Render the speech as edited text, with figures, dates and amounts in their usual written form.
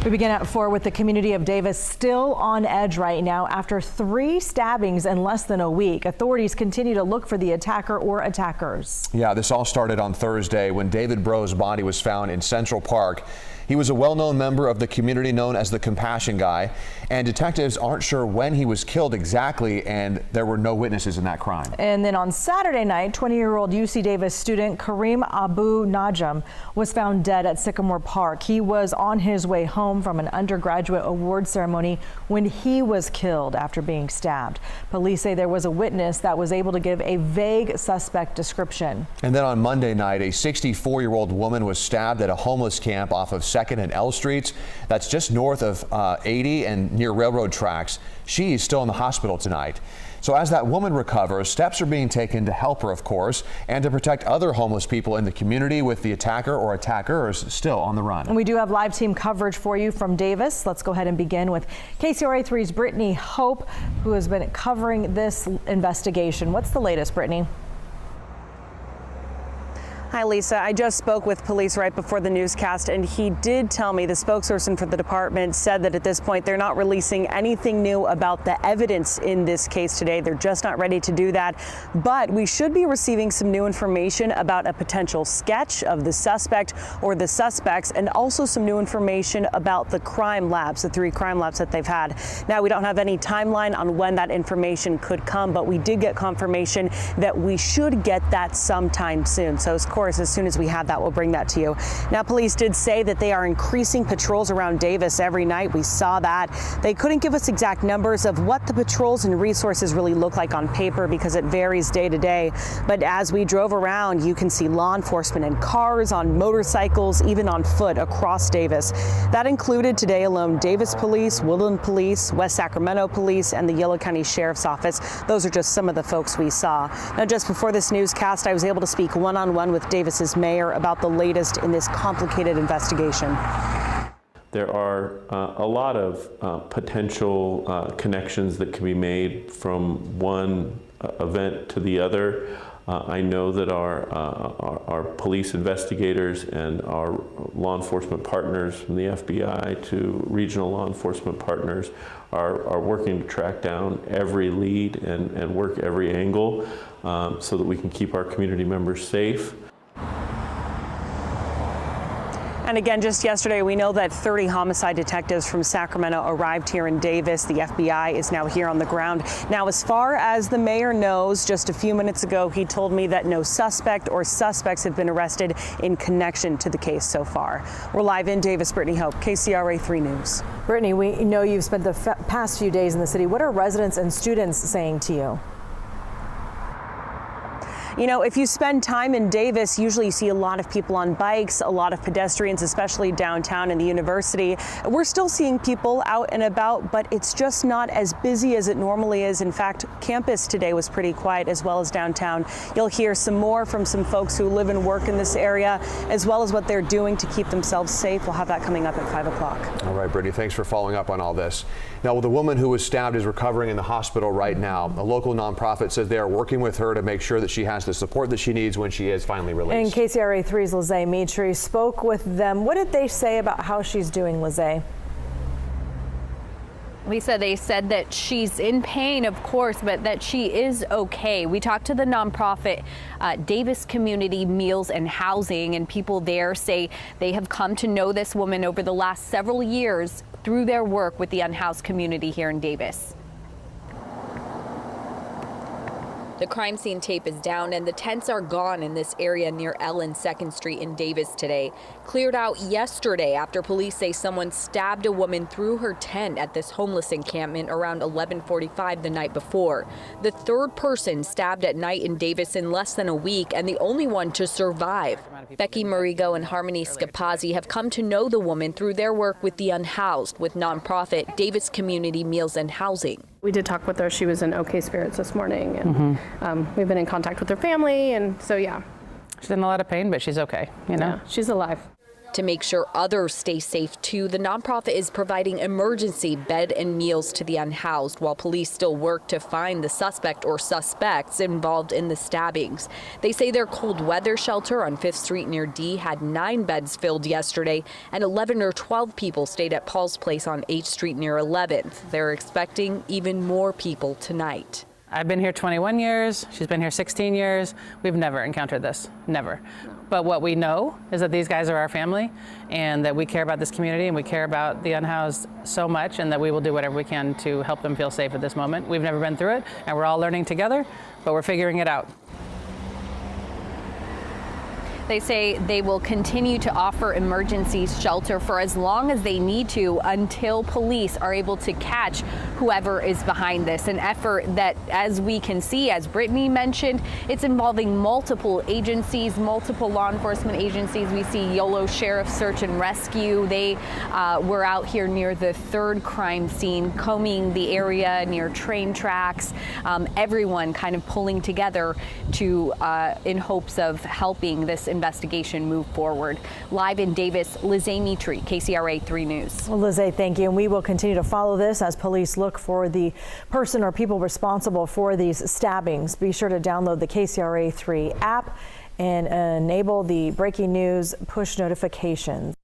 We begin at 4 with the community of Davis still on edge right now after 3 stabbings in less than a week. Authorities continue to look for the attacker or attackers. Yeah, this all started on Thursday when David Bro's body was found in Central Park. He was a well-known member of the community known as the Compassion Guy, and detectives aren't sure when he was killed exactly, and there were no witnesses in that crime. And then on Saturday night, 20-year-old UC Davis student Kareem Abu Najm was found dead at Sycamore Park. He was on his way home from an undergraduate award ceremony when he was killed after being stabbed. Police say there was a witness that was able to give a vague suspect description. And then on Monday night, a 64-year-old woman was stabbed at a homeless camp off of 2nd and L Streets. That's just north of 80 and near railroad tracks. She's still in the hospital tonight. So as that woman recovers, steps are being taken to help her, of course, and to protect other homeless people in the community with the attacker or attackers still on the run. And we do have live team coverage for you from Davis. Let's go ahead and begin with KCRA 3's Brittany Hope, who has been covering this investigation. What's the latest, Brittany? Hi, Lisa. I just spoke with police right before the newscast, and he did tell me, the spokesperson for the department said that at this point they're not releasing anything new about the evidence in this case today. They're just not ready to do that. But we should be receiving some new information about a potential sketch of the suspect or the suspects, and also some new information about the crime labs, the 3 crime labs that they've had. Now, we don't have any timeline on when that information could come, but we did get confirmation that we should get that sometime soon. So, of course, as soon as we have that, we'll bring that to you. Now, police did say that they are increasing patrols around Davis every night. We saw that. They couldn't give us exact numbers of what the patrols and resources really look like on paper because it varies day to day. But as we drove around, you can see law enforcement in cars, on motorcycles, even on foot across Davis. That included today alone Davis Police, Woodland Police, West Sacramento Police, and the Yolo County Sheriff's Office. Those are just some of the folks we saw. Now, just before this newscast, I was able to speak one-on-one with Davis's mayor about the latest in this complicated investigation. There are a lot of potential connections that can be made from one event to the other. I know that our police investigators and our law enforcement partners, from the FBI to regional law enforcement partners, are working to track down every lead and work every angle so that we can keep our community members safe. And again, just yesterday, we know that 30 homicide detectives from Sacramento arrived here in Davis. The FBI is now here on the ground. Now, as far as the mayor knows, just a few minutes ago, he told me that no suspect or suspects have been arrested in connection to the case so far. We're live in Davis. Brittany Hope, KCRA 3 News. Brittany, we know you've spent the past few days in the city. What are residents and students saying to you? You know, if you spend time in Davis, usually you see a lot of people on bikes, a lot of pedestrians, especially downtown in the university. We're still seeing people out and about, but it's just not as busy as it normally is. In fact, campus today was pretty quiet, as well as downtown. You'll hear some more from some folks who live and work in this area, as well as what they're doing to keep themselves safe. We'll have that coming up at 5 o'clock. All right, Brittany, thanks for following up on all this. Now, the woman who was stabbed is recovering in the hospital right now. A local nonprofit says they are working with her to make sure that she has the support that she needs when she is finally released. And KCRA 3's Lizzie Mitri spoke with them. What did they say about how she's doing, Lizzie? Lisa, they said that she's in pain, of course, but that she is okay. We talked to the nonprofit Davis Community Meals and Housing, and people there say they have come to know this woman over the last several years through their work with the unhoused community here in Davis. The crime scene tape is down and the tents are gone in this area near Ellen 2nd Street in Davis today. Cleared out yesterday after police say someone stabbed a woman through her tent at this homeless encampment around 11:45 the night before. The 3rd person stabbed at night in Davis in less than a week and the only one to survive. Becky Marigo and Harmony Scapazzi have come to know the woman through their work with the unhoused with nonprofit Davis Community Meals and Housing. We did talk with her. She was in okay spirits this morning, and we've been in contact with her family, and so yeah. She's in a lot of pain, but she's okay, you know? Yeah, she's alive. To make sure others stay safe too, the nonprofit is providing emergency bed and meals to the unhoused while police still work to find the suspect or suspects involved in the stabbings. They say their cold weather shelter on 5th Street near D had 9 beds filled yesterday, and 11 or 12 people stayed at Paul's Place on 8th Street near 11th. They're expecting even more people tonight. I've been here 21 years. She's been here 16 years. We've never encountered this, never. But what we know is that these guys are our family and that we care about this community and we care about the unhoused so much, and that we will do whatever we can to help them feel safe at this moment. We've never been through it, and we're all learning together, but we're figuring it out. They say they will continue to offer emergency shelter for as long as they need to until police are able to catch whoever is behind this. An effort that, as we can see, as Brittany mentioned, it's involving multiple agencies, multiple law enforcement agencies. We see Yolo Sheriff Search and Rescue. They were out here near the 3rd crime scene, combing the area near train tracks. Everyone kind of pulling together to in hopes of helping this investigation move forward. Live in Davis, Lizzie Mitri, KCRA 3 News. Well, Lizzie, thank you. And we will continue to follow this as police look for the person or people responsible for these stabbings. Be sure to download the KCRA 3 app and enable the breaking news push notifications.